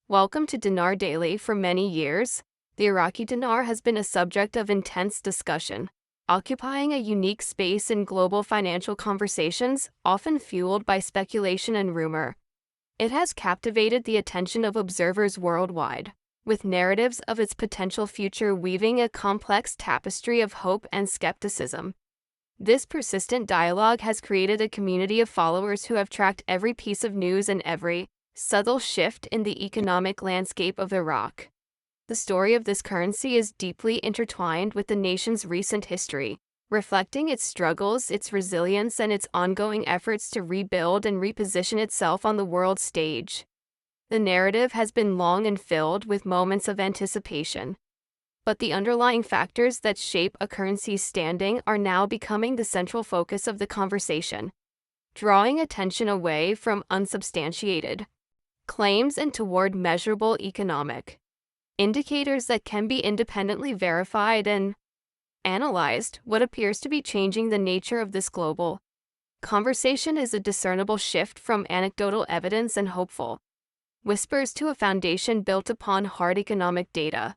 Welcome to Dinar Daily. For many years, the Iraqi dinar has been a subject of intense discussion, occupying a unique space in global financial conversations, often fueled by speculation and rumor. It has captivated the attention of observers worldwide, with narratives of its potential future weaving a complex tapestry of hope and skepticism. This persistent dialogue has created a community of followers who have tracked every piece of news and every subtle shift in the economic landscape of Iraq. The story of this currency is deeply intertwined with the nation's recent history, reflecting its struggles, its resilience, and its ongoing efforts to rebuild and reposition itself on the world stage. The narrative has been long and filled with moments of anticipation, but the underlying factors that shape a currency's standing are now becoming the central focus of the conversation, drawing attention away from unsubstantiated claims and toward measurable economic indicators that can be independently verified and analyzed. What appears to be changing the nature of this global conversation is a discernible shift from anecdotal evidence and hopeful whispers to a foundation built upon hard economic data.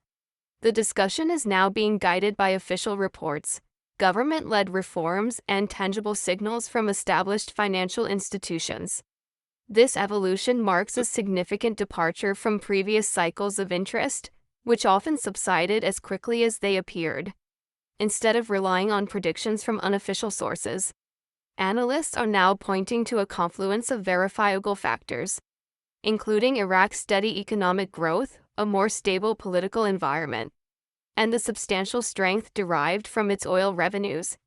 The discussion is now being guided by official reports, government-led reforms, and tangible signals from established financial institutions. This evolution marks a significant departure from previous cycles of interest, which often subsided as quickly as they appeared. Instead of relying on predictions from unofficial sources, analysts are now pointing to a confluence of verifiable factors, including Iraq's steady economic growth, a more stable political environment, and the substantial strength derived from its oil revenues.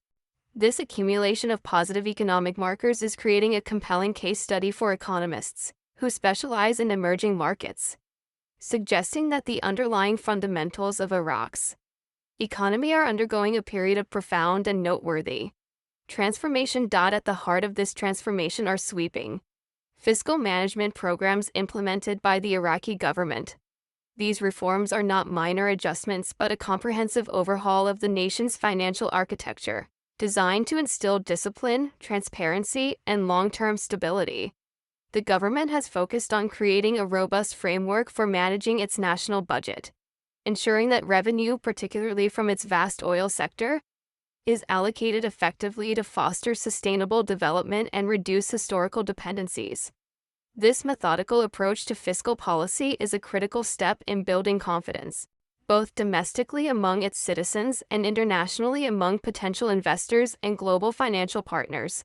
This accumulation of positive economic markers is creating a compelling case study for economists who specialize in emerging markets, suggesting that the underlying fundamentals of Iraq's economy are undergoing a period of profound and noteworthy transformation. At the heart of this transformation are sweeping fiscal management programs implemented by the Iraqi government. These reforms are not minor adjustments but a comprehensive overhaul of the nation's financial architecture, designed to instill discipline, transparency, and long-term stability. The government has focused on creating a robust framework for managing its national budget, ensuring that revenue, particularly from its vast oil sector, is allocated effectively to foster sustainable development and reduce historical dependencies. This methodical approach to fiscal policy is a critical step in building confidence, both domestically among its citizens and internationally among potential investors and global financial partners.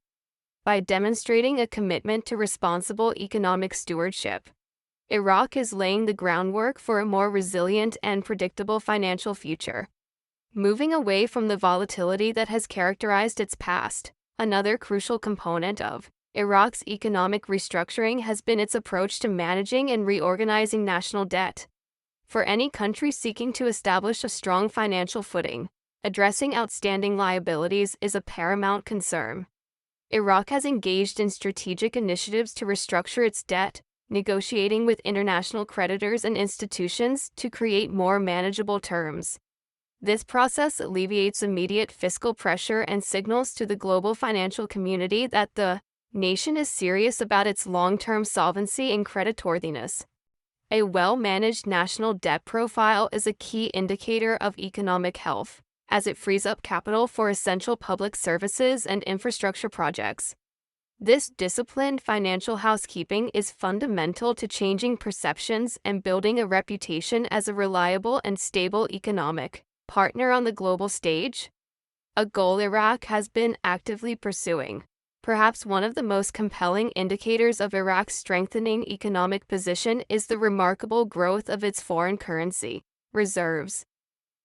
By demonstrating a commitment to responsible economic stewardship, Iraq is laying the groundwork for a more resilient and predictable financial future. Moving away from the volatility that has characterized its past, another crucial component of Iraq's economic restructuring has been its approach to managing and reorganizing national debt. For any country seeking to establish a strong financial footing, addressing outstanding liabilities is a paramount concern. Iraq has engaged in strategic initiatives to restructure its debt, negotiating with international creditors and institutions to create more manageable terms. This process alleviates immediate fiscal pressure and signals to the global financial community that the nation is serious about its long-term solvency and creditworthiness. A well-managed national debt profile is a key indicator of economic health, as it frees up capital for essential public services and infrastructure projects. This disciplined financial housekeeping is fundamental to changing perceptions and building a reputation as a reliable and stable economic partner on the global stage, a goal Iraq has been actively pursuing. Perhaps one of the most compelling indicators of Iraq's strengthening economic position is the remarkable growth of its foreign currency reserves.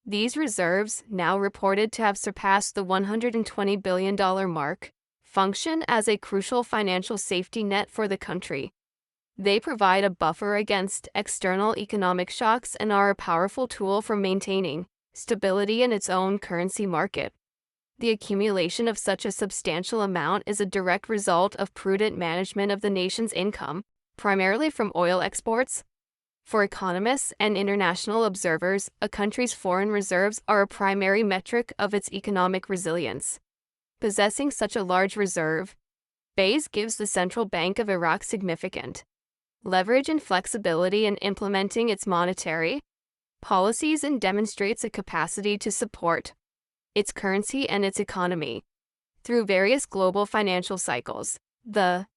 These reserves, now reported to have surpassed the $120 billion mark, function as a crucial financial safety net for the country. They provide a buffer against external economic shocks and are a powerful tool for maintaining stability in its own currency market. The accumulation of such a substantial amount is a direct result of prudent management of the nation's income, primarily from oil exports. For economists and international observers, a country's foreign reserves are a primary metric of its economic resilience. Possessing such a large reserve base gives the Central Bank of Iraq significant leverage and flexibility in implementing its monetary policies and demonstrates a capacity to support its currency and its economy through various global financial cycles. The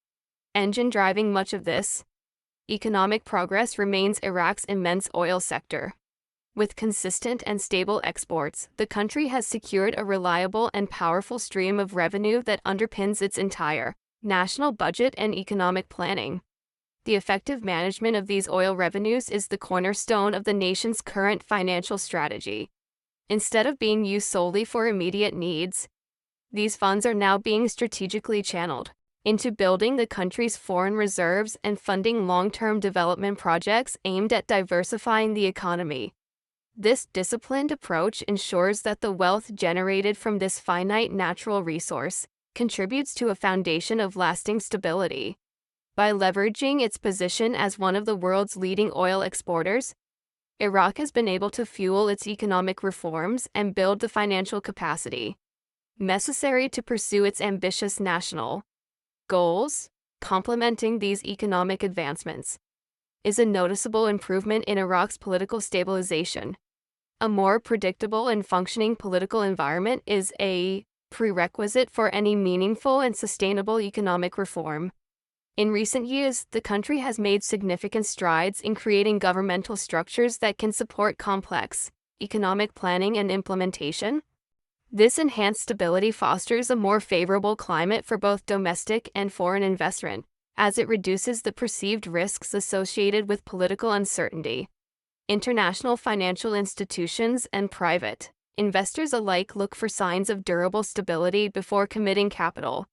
engine driving much of this economic progress remains Iraq's immense oil sector. With consistent and stable exports, the country has secured a reliable and powerful stream of revenue that underpins its entire national budget and economic planning. The effective management of these oil revenues is the cornerstone of the nation's current financial strategy. Instead of being used solely for immediate needs, these funds are now being strategically channeled into building the country's foreign reserves and funding long-term development projects aimed at diversifying the economy. This disciplined approach ensures that the wealth generated from this finite natural resource contributes to a foundation of lasting stability. By leveraging its position as one of the world's leading oil exporters, Iraq has been able to fuel its economic reforms and build the financial capacity necessary to pursue its ambitious national goals. Complementing these economic advancements is a noticeable improvement in Iraq's political stabilization. A more predictable and functioning political environment is a prerequisite for any meaningful and sustainable economic reform. In recent years, the country has made significant strides in creating governmental structures that can support complex economic planning and implementation. This enhanced stability fosters a more favorable climate for both domestic and foreign investment, as it reduces the perceived risks associated with political uncertainty. International financial institutions and private investors alike look for signs of durable stability before committing capital,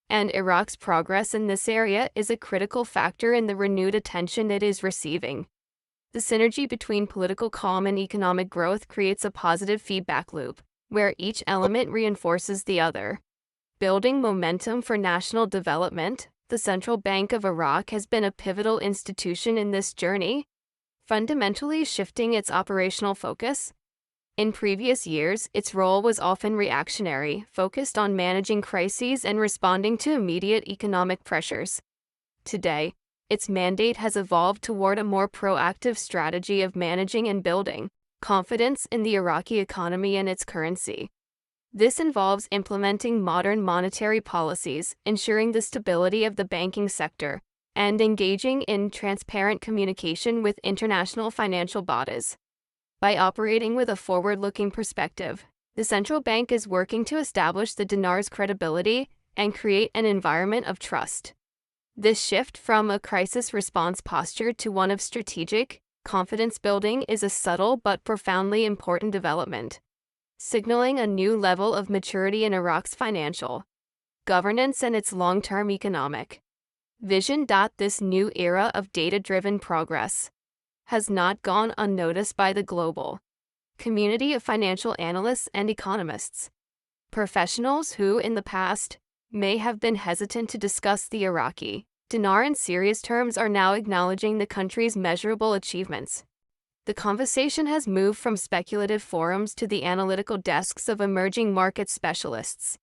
and Iraq's progress in this area is a critical factor in the renewed attention it is receiving. The synergy between political calm and economic growth creates a positive feedback loop, where each element reinforces the other. Building momentum for national development, the Central Bank of Iraq has been a pivotal institution in this journey, fundamentally shifting its operational focus. In previous years, its role was often reactionary, focused on managing crises and responding to immediate economic pressures. Today, its mandate has evolved toward a more proactive strategy of managing and building confidence in the Iraqi economy and its currency. This involves implementing modern monetary policies, ensuring the stability of the banking sector, and engaging in transparent communication with international financial bodies. By operating with a forward-looking perspective, the central bank is working to establish the dinar's credibility and create an environment of trust. This shift from a crisis response posture to one of strategic confidence building is a subtle but profoundly important development, signaling a new level of maturity in Iraq's financial governance and its long-term economic vision. This new era of data-driven progress has not gone unnoticed by the global community of financial analysts and economists. Professionals who, in the past, may have been hesitant to discuss the Iraqi dinar in serious terms are now acknowledging the country's measurable achievements. The conversation has moved from speculative forums to the analytical desks of emerging market specialists.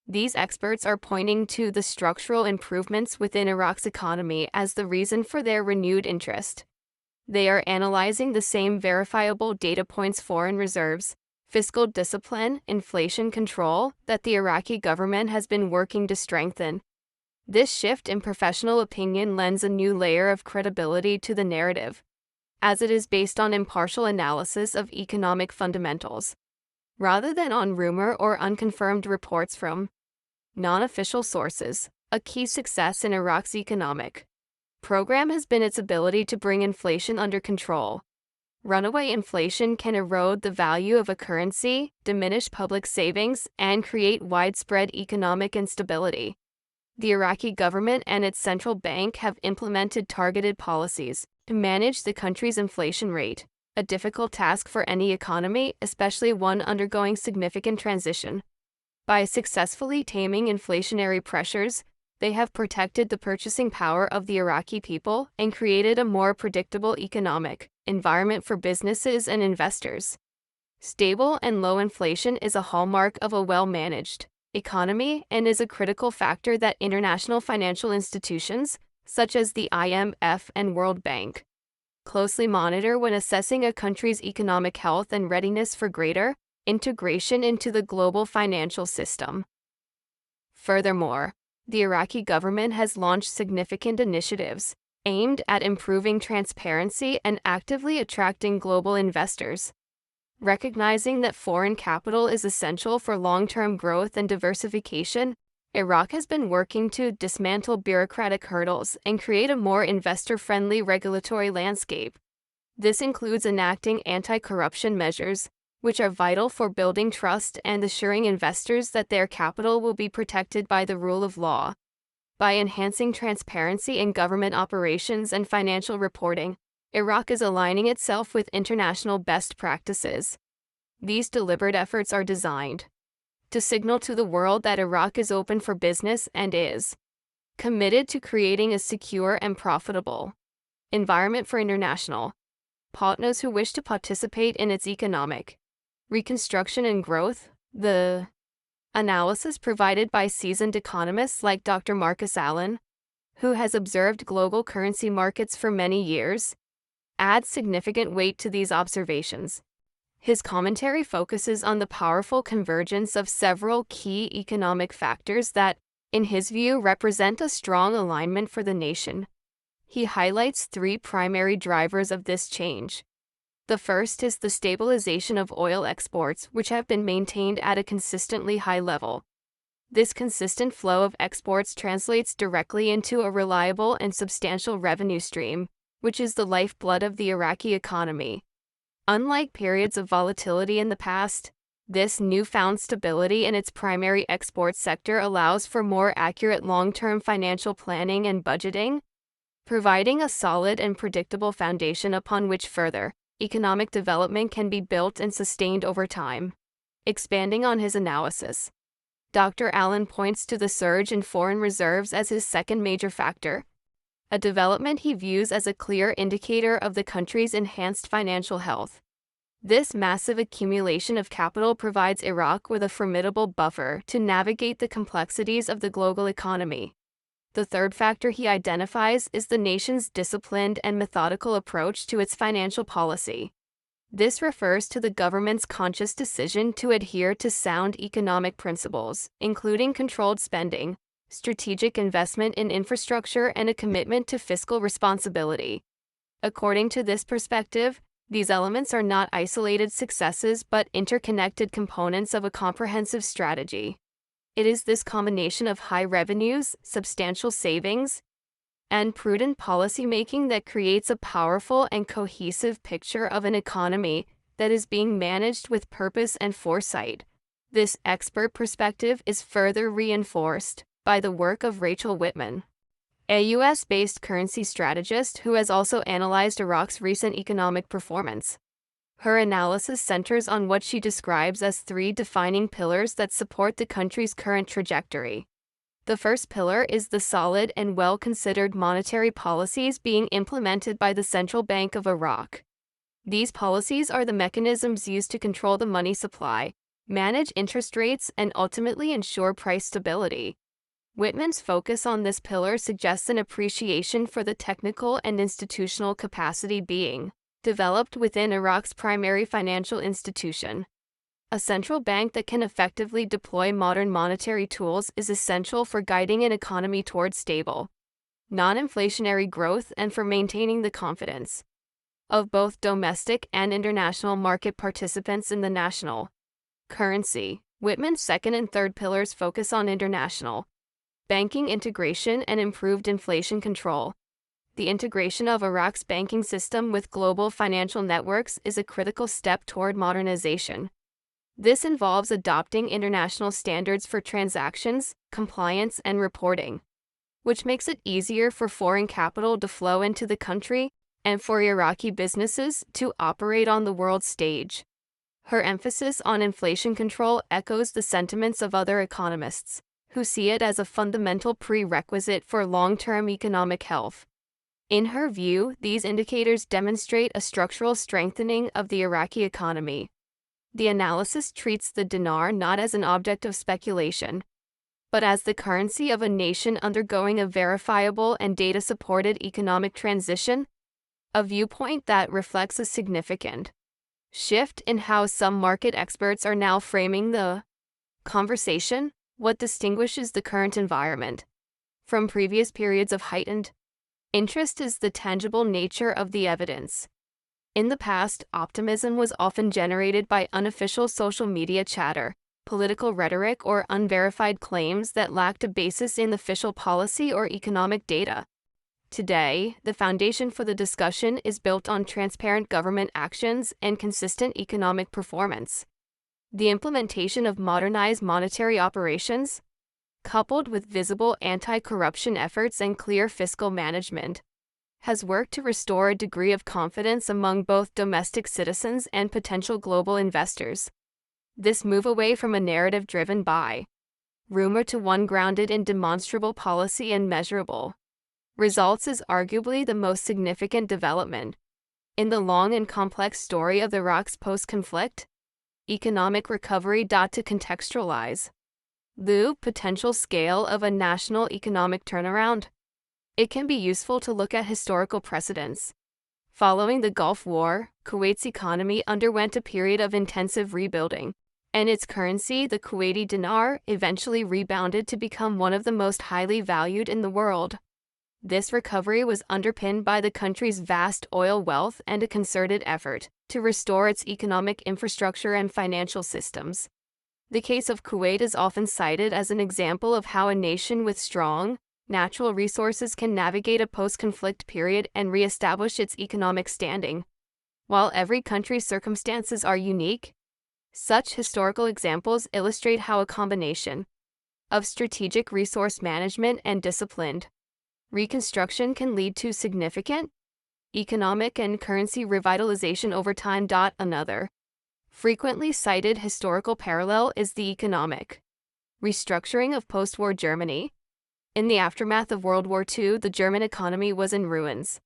These experts are pointing to the structural improvements within Iraq's economy as the reason for their renewed interest. They are analyzing the same verifiable data points: foreign reserves, fiscal discipline, inflation control, that the Iraqi government has been working to strengthen. This shift in professional opinion lends a new layer of credibility to the narrative, as it is based on impartial analysis of economic fundamentals, rather than on rumor or unconfirmed reports from non-official sources. A key success in Iraq's economic program has been its ability to bring inflation under control. Runaway inflation can erode the value of a currency, diminish public savings, and create widespread economic instability. The Iraqi government and its central bank have implemented targeted policies to manage the country's inflation rate, a difficult task for any economy, especially one undergoing significant transition. By successfully taming inflationary pressures, they have protected the purchasing power of the Iraqi people and created a more predictable economic environment for businesses and investors. Stable and low inflation is a hallmark of a well-managed economy and is a critical factor that international financial institutions, such as the IMF and World Bank, closely monitor when assessing a country's economic health and readiness for greater integration into the global financial system. Furthermore, the Iraqi government has launched significant initiatives aimed at improving transparency and actively attracting global investors. Recognizing that foreign capital is essential for long-term growth and diversification, Iraq has been working to dismantle bureaucratic hurdles and create a more investor-friendly regulatory landscape. This includes enacting anti-corruption measures, which are vital for building trust and assuring investors that their capital will be protected by the rule of law. By enhancing transparency in government operations and financial reporting, Iraq is aligning itself with international best practices. These deliberate efforts are designed to signal to the world that Iraq is open for business and is committed to creating a secure and profitable environment for international partners who wish to participate in its economic reconstruction and growth. The analysis provided by seasoned economists like Dr. Marcus Allen, who has observed global currency markets for many years, adds significant weight to these observations. His commentary focuses on the powerful convergence of several key economic factors that, in his view, represent a strong alignment for the nation. He highlights three primary drivers of this change. The first is the stabilization of oil exports, which have been maintained at a consistently high level. This consistent flow of exports translates directly into a reliable and substantial revenue stream, which is the lifeblood of the Iraqi economy. Unlike periods of volatility in the past, this newfound stability in its primary export sector allows for more accurate long-term financial planning and budgeting, providing a solid and predictable foundation upon which further economic development can be built and sustained over time. Expanding on his analysis, Dr. Allen points to the surge in foreign reserves as his second major factor, a development he views as a clear indicator of the country's enhanced financial health. This massive accumulation of capital provides Iraq with a formidable buffer to navigate the complexities of the global economy. The third factor he identifies is the nation's disciplined and methodical approach to its financial policy. This refers to the government's conscious decision to adhere to sound economic principles, including controlled spending, strategic investment in infrastructure, and a commitment to fiscal responsibility. According to this perspective, these elements are not isolated successes but interconnected components of a comprehensive strategy. It is this combination of high revenues, substantial savings, and prudent policymaking that creates a powerful and cohesive picture of an economy that is being managed with purpose and foresight. This expert perspective is further reinforced by the work of Rachel Whitman, a U.S.-based currency strategist who has also analyzed Iraq's recent economic performance. Her analysis centers on what she describes as three defining pillars that support the country's current trajectory. The first pillar is the solid and well-considered monetary policies being implemented by the Central Bank of Iraq. These policies are the mechanisms used to control the money supply, manage interest rates, and ultimately ensure price stability. Whitman's focus on this pillar suggests an appreciation for the technical and institutional capacity being developed within Iraq's primary financial institution. A central bank that can effectively deploy modern monetary tools is essential for guiding an economy towards stable, non-inflationary growth and for maintaining the confidence of both domestic and international market participants in the national currency. Whitman's second and third pillars focus on international banking integration and improved inflation control. The integration of Iraq's banking system with global financial networks is a critical step toward modernization. This involves adopting international standards for transactions, compliance, and reporting, which makes it easier for foreign capital to flow into the country and for Iraqi businesses to operate on the world stage. Her emphasis on inflation control echoes the sentiments of other economists, who see it as a fundamental prerequisite for long-term economic health. In her view, these indicators demonstrate a structural strengthening of the Iraqi economy. The analysis treats the dinar not as an object of speculation, but as the currency of a nation undergoing a verifiable and data-supported economic transition, a viewpoint that reflects a significant shift in how some market experts are now framing the conversation. What distinguishes the current environment from previous periods of heightened interest is the tangible nature of the evidence. In the past, optimism was often generated by unofficial social media chatter, political rhetoric, or unverified claims that lacked a basis in official policy or economic data. Today, the foundation for the discussion is built on transparent government actions and consistent economic performance. The implementation of modernized monetary operations, coupled with visible anti-corruption efforts and clear fiscal management, has worked to restore a degree of confidence among both domestic citizens and potential global investors. This move away from a narrative driven by rumor to one grounded in demonstrable policy and measurable results is arguably the most significant development in the long and complex story of Iraq's post-conflict economic recovery. To contextualize the potential scale of a national economic turnaround, it can be useful to look at historical precedents. Following the Gulf War, Kuwait's economy underwent a period of intensive rebuilding, and its currency, the Kuwaiti dinar, eventually rebounded to become one of the most highly valued in the world. This recovery was underpinned by the country's vast oil wealth and a concerted effort to restore its economic infrastructure and financial systems. The case of Kuwait is often cited as an example of how a nation with strong natural resources can navigate a post-conflict period and re-establish its economic standing. While every country's circumstances are unique, such historical examples illustrate how a combination of strategic resource management and disciplined reconstruction can lead to significant economic and currency revitalization over time. Another frequently cited historical parallel is the economic restructuring of post-war Germany. In the aftermath of World War II, the German economy was in ruins.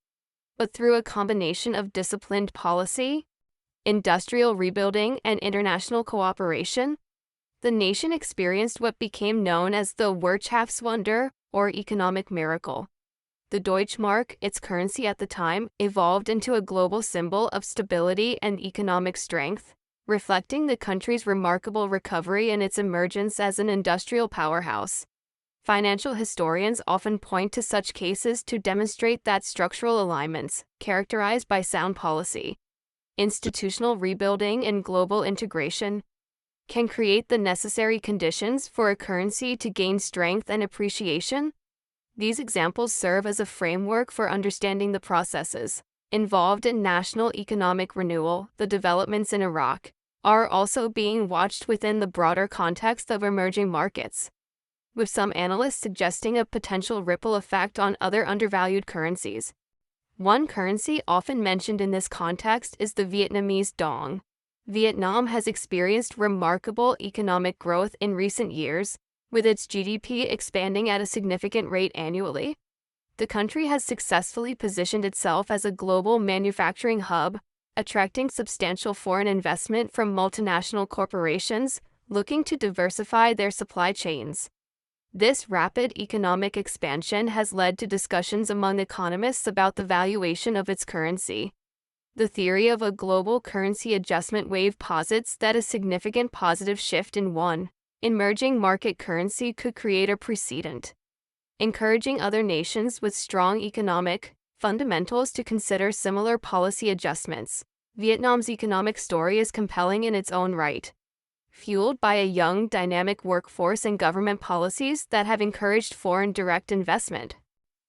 But through a combination of disciplined policy, industrial rebuilding, and international cooperation, the nation experienced what became known as the Wirtschaftswunder, or economic miracle. The Deutschmark, its currency at the time, evolved into a global symbol of stability and economic strength, reflecting the country's remarkable recovery and its emergence as an industrial powerhouse. Financial historians often point to such cases to demonstrate that structural alignments, characterized by sound policy, institutional rebuilding, and global integration, can create the necessary conditions for a currency to gain strength and appreciation. These examples serve as a framework for understanding the processes involved in national economic renewal. The developments in Iraq are also being watched within the broader context of emerging markets, with some analysts suggesting a potential ripple effect on other undervalued currencies. One currency often mentioned in this context is the Vietnamese dong. Vietnam has experienced remarkable economic growth in recent years, with its GDP expanding at a significant rate annually. The country has successfully positioned itself as a global manufacturing hub, attracting substantial foreign investment from multinational corporations looking to diversify their supply chains. This rapid economic expansion has led to discussions among economists about the valuation of its currency. The theory of a global currency adjustment wave posits that a significant positive shift in one emerging market currency could create a precedent, encouraging other nations with strong economic fundamentals to consider similar policy adjustments. Vietnam's economic story is compelling in its own right, fueled by a young, dynamic workforce and government policies that have encouraged foreign direct investment.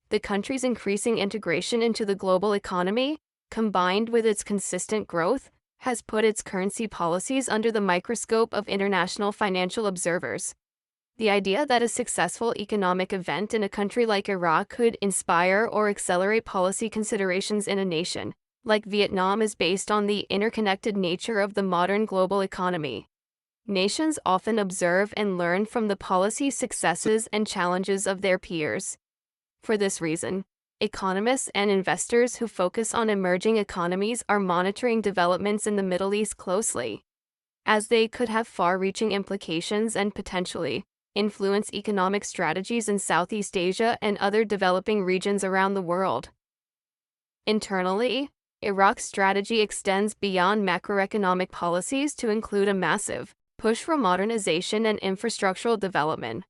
The country's increasing integration into the global economy, combined with its consistent growth, has put its currency policies under the microscope of international financial observers. The idea that a successful economic event in a country like Iraq could inspire or accelerate policy considerations in a nation like Vietnam is based on the interconnected nature of the modern global economy. Nations often observe and learn from the policy successes and challenges of their peers. For this reason, economists and investors who focus on emerging economies are monitoring developments in the Middle East closely, as they could have far-reaching implications and potentially influence economic strategies in Southeast Asia and other developing regions around the world. Internally, Iraq's strategy extends beyond macroeconomic policies to include a massive push for modernization and infrastructural development.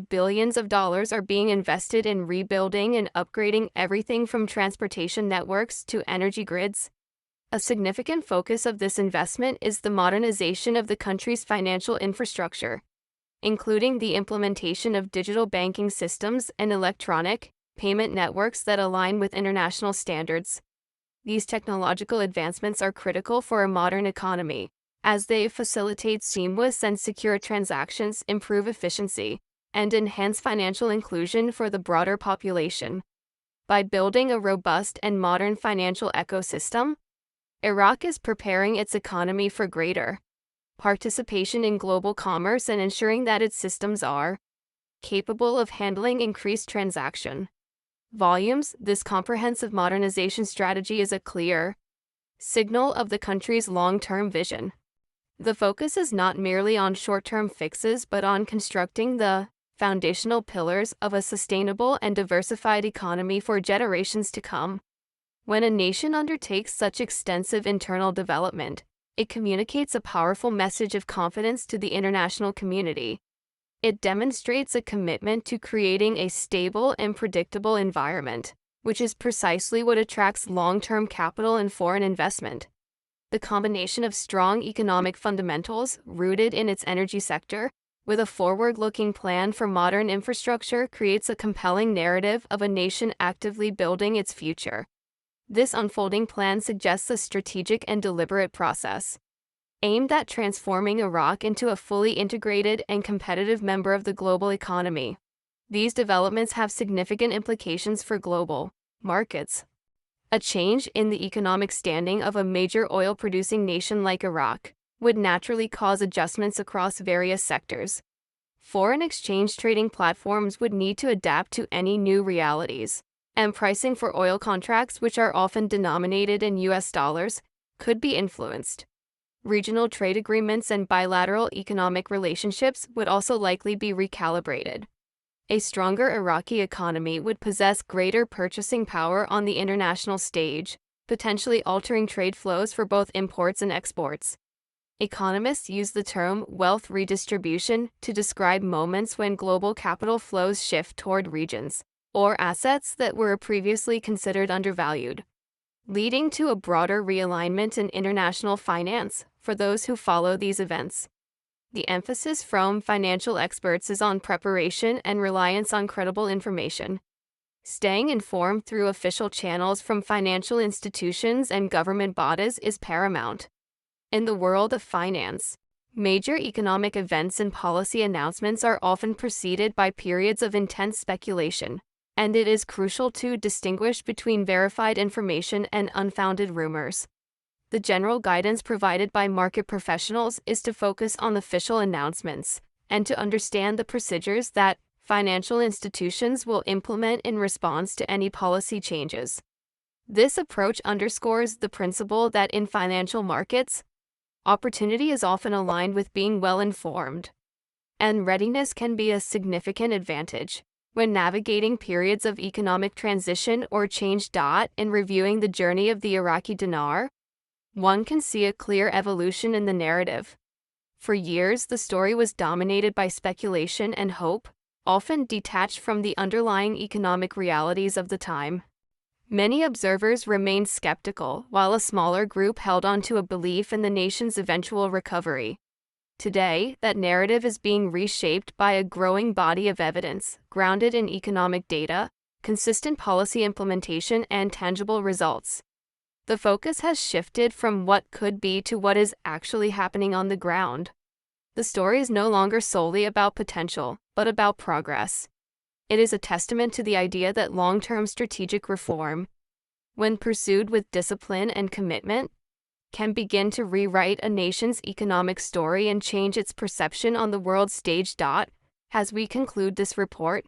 Billions of dollars are being invested in rebuilding and upgrading everything from transportation networks to energy grids. A significant focus of this investment is the modernization of the country's financial infrastructure, including the implementation of digital banking systems and electronic payment networks that align with international standards. These technological advancements are critical for a modern economy, as they facilitate seamless and secure transactions, improve efficiency, and enhance financial inclusion for the broader population. By building a robust and modern financial ecosystem, Iraq is preparing its economy for greater participation in global commerce and ensuring that its systems are capable of handling increased transaction volumes. This comprehensive modernization strategy is a clear signal of the country's long-term vision. The focus is not merely on short-term fixes but on constructing the foundational pillars of a sustainable and diversified economy for generations to come. When a nation undertakes such extensive internal development, it communicates a powerful message of confidence to the international community. It demonstrates a commitment to creating a stable and predictable environment, which is precisely what attracts long-term capital and foreign investment. The combination of strong economic fundamentals rooted in its energy sector with a forward-looking plan for modern infrastructure creates a compelling narrative of a nation actively building its future. This unfolding plan suggests a strategic and deliberate process aimed at transforming Iraq into a fully integrated and competitive member of the global economy. These developments have significant implications for global markets. A change in the economic standing of a major oil-producing nation like Iraq would naturally cause adjustments across various sectors. Foreign exchange trading platforms would need to adapt to any new realities, and pricing for oil contracts, which are often denominated in US dollars, could be influenced. Regional trade agreements and bilateral economic relationships would also likely be recalibrated. A stronger Iraqi economy would possess greater purchasing power on the international stage, potentially altering trade flows for both imports and exports. Economists use the term wealth redistribution to describe moments when global capital flows shift toward regions or assets that were previously considered undervalued, leading to a broader realignment in international finance for those who follow these events. The emphasis from financial experts is on preparation and reliance on credible information. Staying informed through official channels from financial institutions and government bodies is paramount. In the world of finance, major economic events and policy announcements are often preceded by periods of intense speculation, and it is crucial to distinguish between verified information and unfounded rumors. The general guidance provided by market professionals is to focus on official announcements and to understand the procedures that financial institutions will implement in response to any policy changes. This approach underscores the principle that in financial markets, opportunity is often aligned with being well-informed, and readiness can be a significant advantage when navigating periods of economic transition or change. In reviewing the journey of the Iraqi dinar, one can see a clear evolution in the narrative. For years, the story was dominated by speculation and hope, often detached from the underlying economic realities of the time. Many observers remained skeptical, while a smaller group held on to a belief in the nation's eventual recovery. Today, that narrative is being reshaped by a growing body of evidence, grounded in economic data, consistent policy implementation, and tangible results. The focus has shifted from what could be to what is actually happening on the ground. The story is no longer solely about potential, but about progress. It is a testament to the idea that long-term strategic reform, when pursued with discipline and commitment, can begin to rewrite a nation's economic story and change its perception on the world stage. As we conclude this report,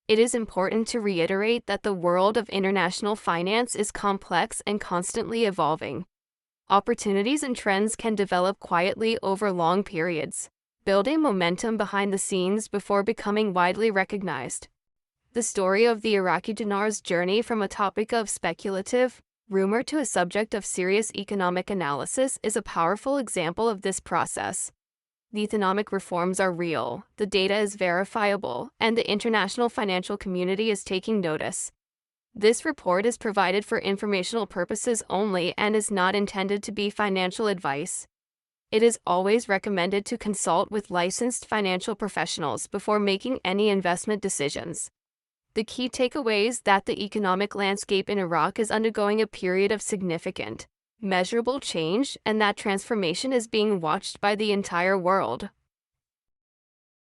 it is important to reiterate that the world of international finance is complex and constantly evolving. Opportunities and trends can develop quietly over long periods, building momentum behind the scenes before becoming widely recognized. The story of the Iraqi dinar's journey from a topic of speculative rumor to a subject of serious economic analysis is a powerful example of this process. The economic reforms are real, the data is verifiable, and the international financial community is taking notice. This report is provided for informational purposes only and is not intended to be financial advice. It is always recommended to consult with licensed financial professionals before making any investment decisions. The key takeaways that the economic landscape in Iraq is undergoing a period of significant, measurable change, and that transformation is being watched by the entire world.